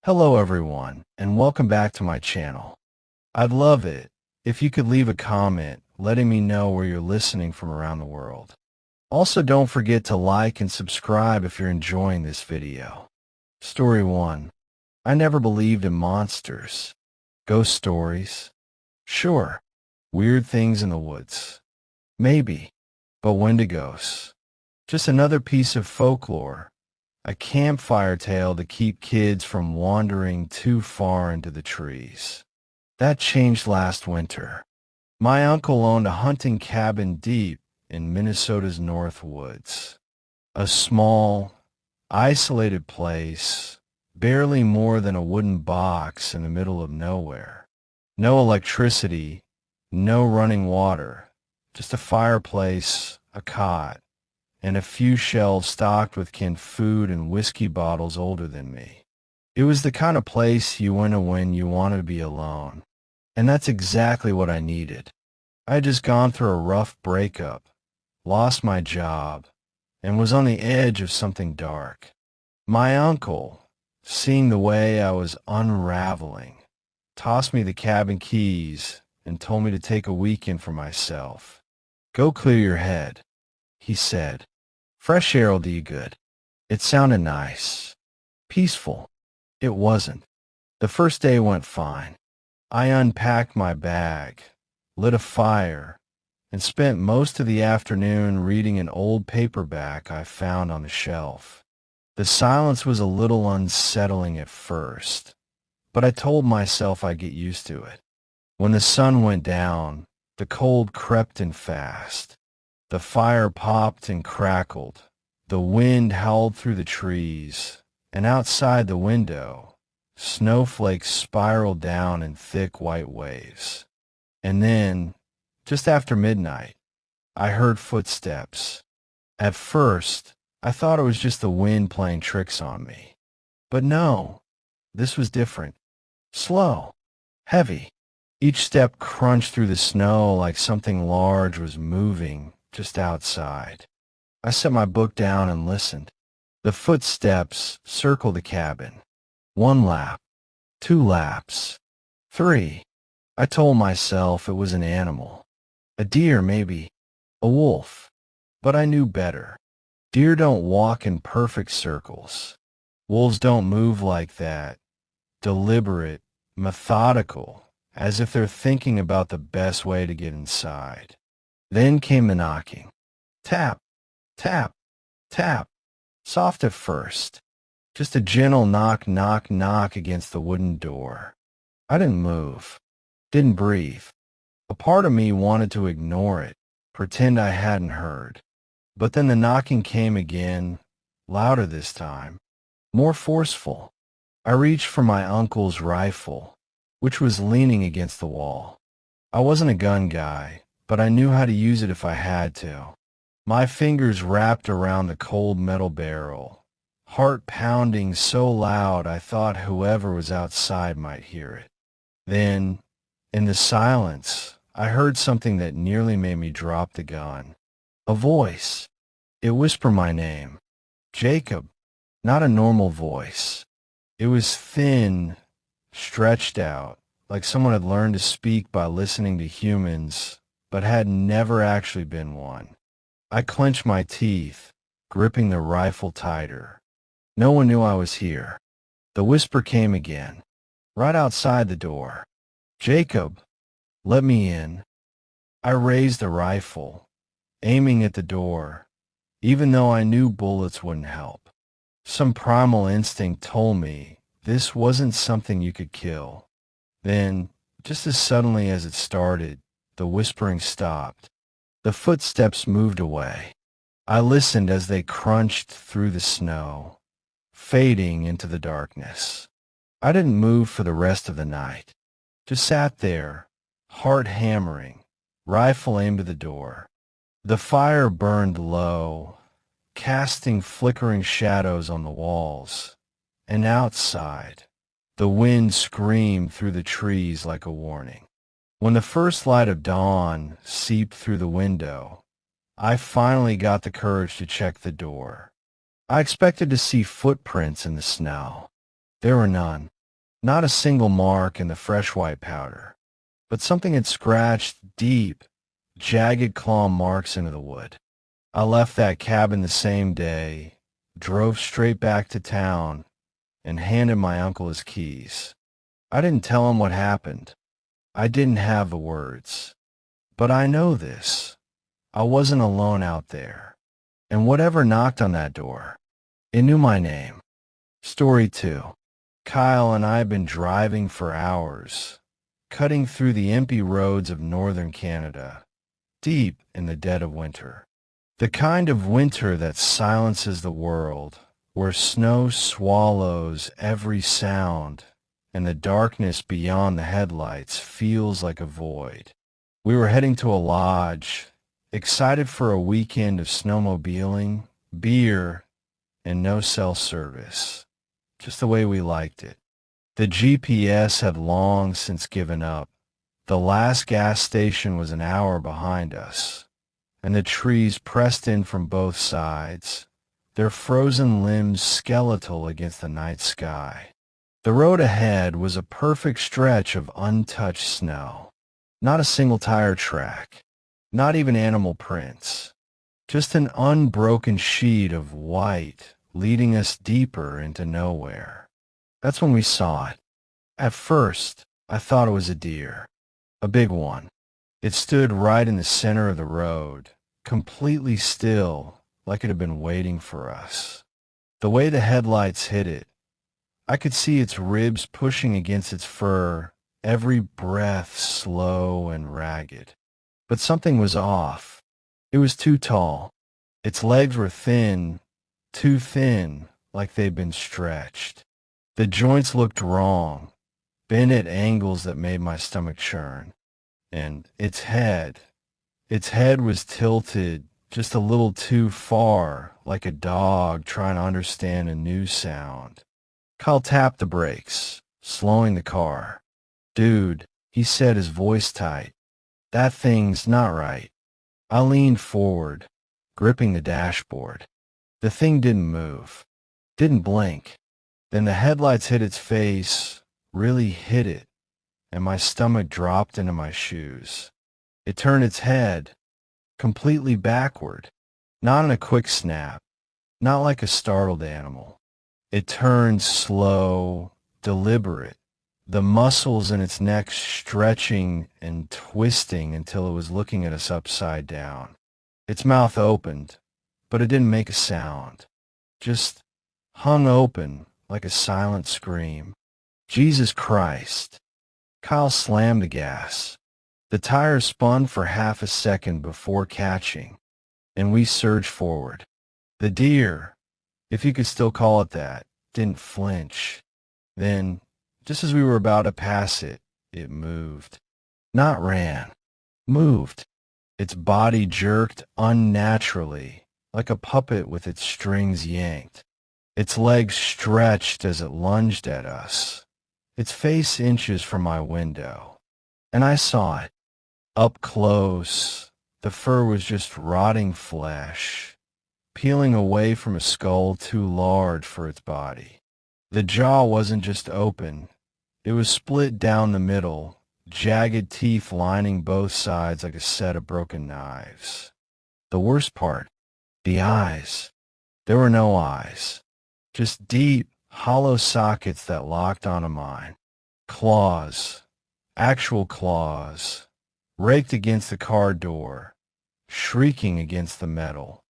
Hello everyone, and welcome back to my channel. I'd love it if you could leave a comment letting me know where you're listening from around the world. Also, don't forget to like and subscribe if you're enjoying this video. Story 1. I never believed in monsters. Ghost stories? Sure. Weird things in the woods? Maybe. But Wendigos? Just another piece of folklore. A campfire tale to keep kids from wandering too far into the trees. That changed last winter. My uncle owned a hunting cabin deep in Minnesota's North Woods. A small, isolated place, barely more than a wooden box in the middle of nowhere. No electricity, no running water, just a fireplace, a cot, and a few shelves stocked with canned food and whiskey bottles older than me. It was the kind of place you went to when you wanted to be alone. And that's exactly what I needed. I had just gone through a rough breakup, lost my job, and was on the edge of something dark. My uncle, seeing the way I was unraveling, tossed me the cabin keys and told me to take a weekend for myself. Go clear your head, he said. Fresh air will do you good. It sounded nice. Peaceful. It wasn't. The first day went fine. I unpacked my bag, lit a fire, and spent most of the afternoon reading an old paperback I found on the shelf. The silence was a little unsettling at first, but I told myself I'd get used to it. When the sun went down, the cold crept in fast. The fire popped and crackled. The wind howled through the trees, and outside the window, snowflakes spiraled down in thick white waves. And then, just after midnight, I heard footsteps. At first, I thought it was just the wind playing tricks on me. But no, this was different. Slow, heavy. Each step crunched through the snow like something large was moving just outside. I set my book down and listened. The footsteps circled the cabin. 1 lap, 2 laps, 3. I told myself it was an animal. A deer, maybe. A wolf. But I knew better. Deer don't walk in perfect circles. Wolves don't move like that. Deliberate, methodical, as if they're thinking about the best way to get inside. Then came the knocking. Tap, tap, tap. Soft at first. Just a gentle knock, knock, knock against the wooden door. I didn't move. Didn't breathe. A part of me wanted to ignore it, pretend I hadn't heard. But then the knocking came again, louder this time, more forceful. I reached for my uncle's rifle, which was leaning against the wall. I wasn't a gun guy, but I knew how to use it if I had to. My fingers wrapped around the cold metal barrel, heart pounding so loud I thought whoever was outside might hear it. Then, in the silence, I heard something that nearly made me drop the gun. A voice. It whispered my name. Jacob. Not a normal voice. It was thin, stretched out, like someone had learned to speak by listening to humans, but had never actually been one. I clenched my teeth, gripping the rifle tighter. No one knew I was here. The whisper came again, right outside the door. Jacob, let me in. I raised the rifle, aiming at the door, even though I knew bullets wouldn't help. Some primal instinct told me this wasn't something you could kill. Then, just as suddenly as it started, the whispering stopped. The footsteps moved away. I listened as they crunched through the snow, fading into the darkness. I didn't move for the rest of the night. Just sat there, heart hammering, rifle aimed at the door. The fire burned low, casting flickering shadows on the walls. And outside, the wind screamed through the trees like a warning. When the first light of dawn seeped through the window, I finally got the courage to check the door. I expected to see footprints in the snow. There were none. Not a single mark in the fresh white powder, but something had scratched deep, jagged claw marks into the wood. I left that cabin the same day, drove straight back to town, and handed my uncle his keys. I didn't tell him what happened. I didn't have the words. But I know this. I wasn't alone out there. And whatever knocked on that door, it knew my name. Story 2. Kyle and I had been driving for hours, cutting through the empty roads of northern Canada, deep in the dead of winter. The kind of winter that silences the world, where snow swallows every sound, and the darkness beyond the headlights feels like a void. We were heading to a lodge, excited for a weekend of snowmobiling, beer, and no cell service, just the way we liked it. The GPS had long since given up. The last gas station was an hour behind us, and the trees pressed in from both sides, their frozen limbs skeletal against the night sky. The road ahead was a perfect stretch of untouched snow. Not a single tire track, not even animal prints, just an unbroken sheet of white leading us deeper into nowhere. That's when we saw it. At first, I thought it was a deer, a big one. It stood right in the center of the road, completely still, like it had been waiting for us. The way the headlights hit it, I could see its ribs pushing against its fur, every breath slow and ragged. But something was off. It was too tall. Its legs were thin, too thin, like they'd been stretched. The joints looked wrong, bent at angles that made my stomach churn. And its head was tilted just a little too far, like a dog trying to understand a new sound. Kyle tapped the brakes, slowing the car. "Dude," he said, his voice tight, "that thing's not right." I leaned forward, gripping the dashboard. The thing didn't move, didn't blink. Then the headlights hit its face, really hit it, and my stomach dropped into my shoes. It turned its head, completely backward, not in a quick snap, not like a startled animal. It turned slow, deliberate, the muscles in its neck stretching and twisting until it was looking at us upside down. Its mouth opened, but it didn't make a sound, just hung open like a silent scream. Jesus Christ. Kyle slammed the gas. The tires spun for half a second before catching, and we surged forward. The deer, if you could still call it that, didn't flinch. Then, just as we were about to pass it, it moved. Not ran. Moved. Its body jerked unnaturally, like a puppet with its strings yanked. Its legs stretched as it lunged at us, its face inches from my window. And I saw it. Up close, the fur was just rotting flesh, peeling away from a skull too large for its body. The jaw wasn't just open, it was split down the middle, jagged teeth lining both sides like a set of broken knives. The worst part, the eyes. There were no eyes, just deep, hollow sockets that locked onto mine. Claws, actual claws, raked against the car door, shrieking against the metal.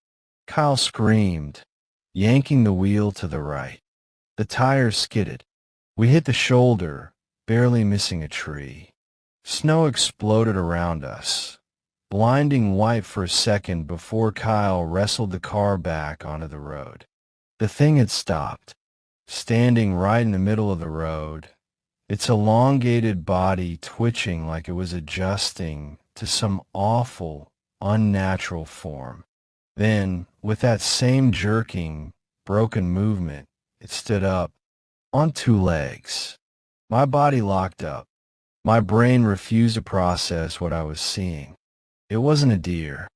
Kyle screamed, yanking the wheel to the right. The tires skidded. We hit the shoulder, barely missing a tree. Snow exploded around us, blinding white for a second before Kyle wrestled the car back onto the road. The thing had stopped, standing right in the middle of the road, its elongated body twitching like it was adjusting to some awful, unnatural form. Then, with that same jerking, broken movement, it stood up, on two legs. My body locked up. My brain refused to process what I was seeing. It wasn't a deer.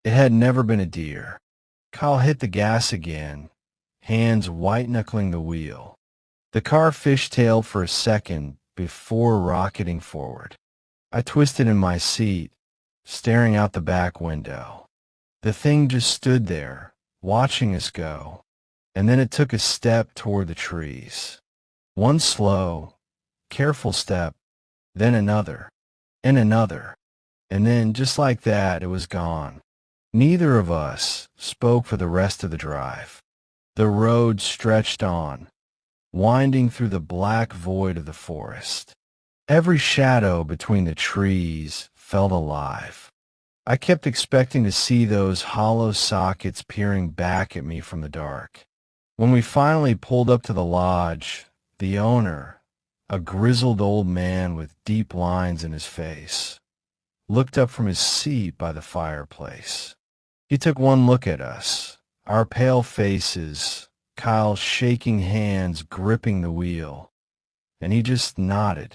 It had never been a deer. Kyle hit the gas again, hands white-knuckling the wheel. The car fishtailed for a second before rocketing forward. I twisted in my seat, staring out the back window. The thing just stood there, watching us go, and then it took a step toward the trees. One slow, careful step, then another, and another, and then, just like that, it was gone. Neither of us spoke for the rest of the drive. The road stretched on, winding through the black void of the forest. Every shadow between the trees felt alive. I kept expecting to see those hollow sockets peering back at me from the dark. When we finally pulled up to the lodge, the owner, a grizzled old man with deep lines in his face, looked up from his seat by the fireplace. He took one look at us, our pale faces, Kyle's shaking hands gripping the wheel, and he just nodded.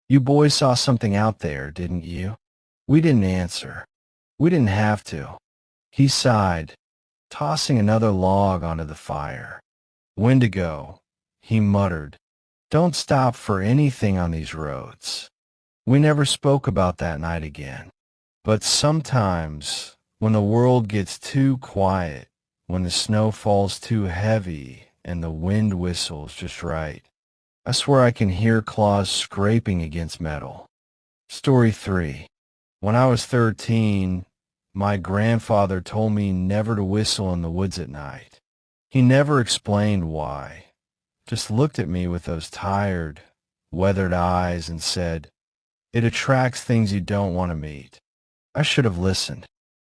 "You boys saw something out there, didn't you?" We didn't answer. We didn't have to. He sighed, tossing another log onto the fire. "Wendigo," he muttered. "Don't stop for anything on these roads." We never spoke about that night again. But sometimes, when the world gets too quiet, when the snow falls too heavy and the wind whistles just right, I swear I can hear claws scraping against metal. Story 3. When I was 13, my grandfather told me never to whistle in the woods at night. He never explained why, just looked at me with those tired, weathered eyes and said, "It attracts things you don't want to meet." I should have listened.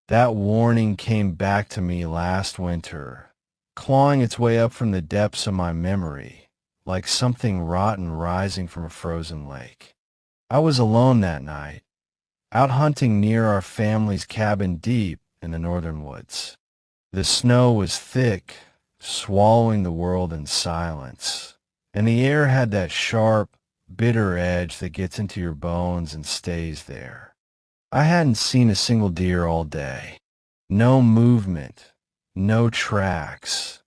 That warning came back to me last winter, clawing its way up from the depths of my memory, like something rotten rising from a frozen lake. I was alone that night, out hunting near our family's cabin deep in the northern woods. The snow was thick, swallowing the world in silence, and the air had that sharp, bitter edge that gets into your bones and stays there. I hadn't seen a single deer all day. No movement, no tracks,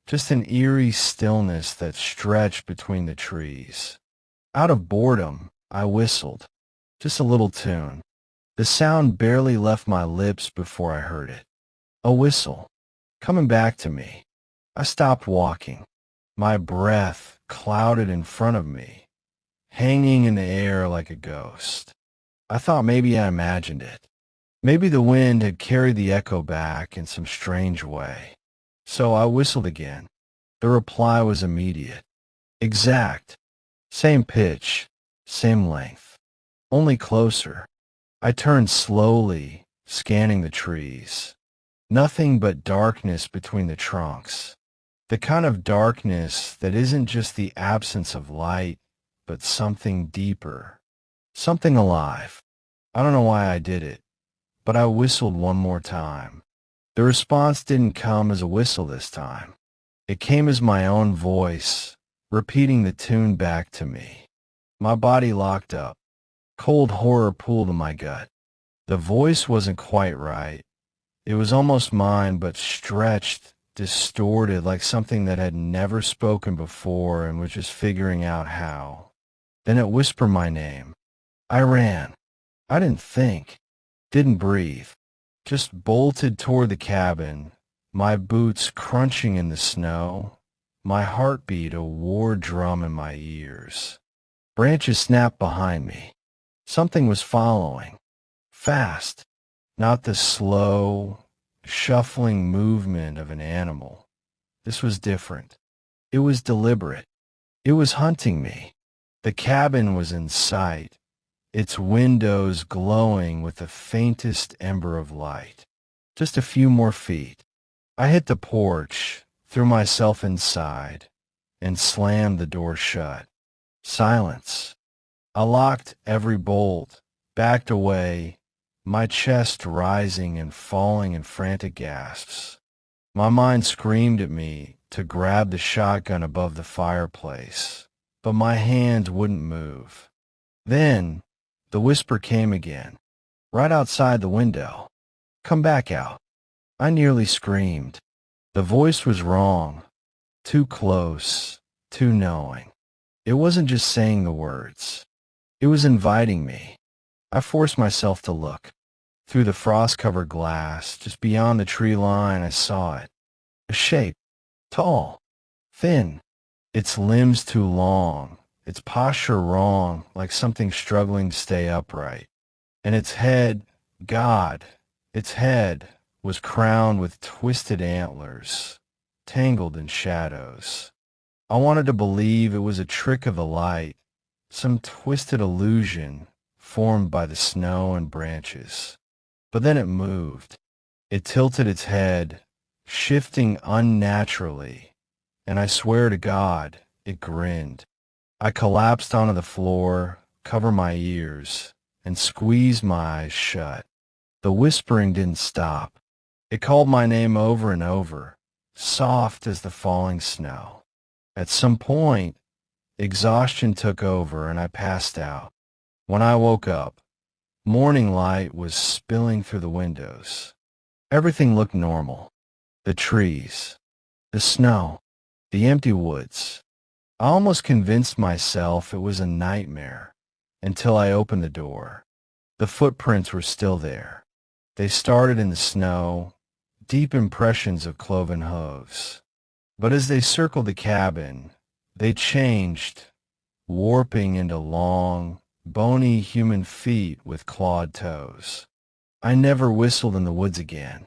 just an eerie stillness that stretched between the trees. Out of boredom, I whistled, just a little tune. The sound barely left my lips before I heard it. A whistle, coming back to me. I stopped walking. My breath clouded in front of me, hanging in the air like a ghost. I thought maybe I imagined it. Maybe the wind had carried the echo back in some strange way. So I whistled again. The reply was immediate. Exact. Same pitch, same length. Only closer. I turned slowly, scanning the trees. Nothing but darkness between the trunks. The kind of darkness that isn't just the absence of light, but something deeper. Something alive. I don't know why I did it, but I whistled one more time. The response didn't come as a whistle this time. It came as my own voice, repeating the tune back to me. My body locked up. Cold horror pooled in my gut. The voice wasn't quite right. It was almost mine, but stretched, distorted, like something that had never spoken before and was just figuring out how. Then it whispered my name. I ran. I didn't think, didn't breathe, just bolted toward the cabin, my boots crunching in the snow, my heartbeat a war drum in my ears. Branches snapped behind me. Something was following, fast, not the slow, shuffling movement of an animal. This was different. It was deliberate. It was hunting me. The cabin was in sight, its windows glowing with the faintest ember of light. Just a few more feet. I hit the porch, threw myself inside, and slammed the door shut. Silence. I locked every bolt, backed away, my chest rising and falling in frantic gasps. My mind screamed at me to grab the shotgun above the fireplace, but my hands wouldn't move. Then, the whisper came again, right outside the window. "Come back out." I nearly screamed. The voice was wrong, too close, too knowing. It wasn't just saying the words. It was inviting me. I forced myself to look. Through the frost-covered glass, just beyond the tree line, I saw it. A shape. Tall. Thin. Its limbs too long. Its posture wrong, like something struggling to stay upright. And its head, God, its head was crowned with twisted antlers, tangled in shadows. I wanted to believe it was a trick of the light, some twisted illusion formed by the snow and branches. But then it moved. It tilted its head, shifting unnaturally, and I swear to God, it grinned. I collapsed onto the floor, covered my ears, and squeezed my eyes shut. The whispering didn't stop. It called my name over and over, soft as the falling snow. At some point, exhaustion took over and I passed out. When I woke up, morning light was spilling through the windows. Everything looked normal. The trees, the snow, the empty woods. I almost convinced myself it was a nightmare until I opened the door. The footprints were still there. They started in the snow, deep impressions of cloven hooves. But as they circled the cabin, they changed, warping into long, bony human feet with clawed toes. I never whistled in the woods again.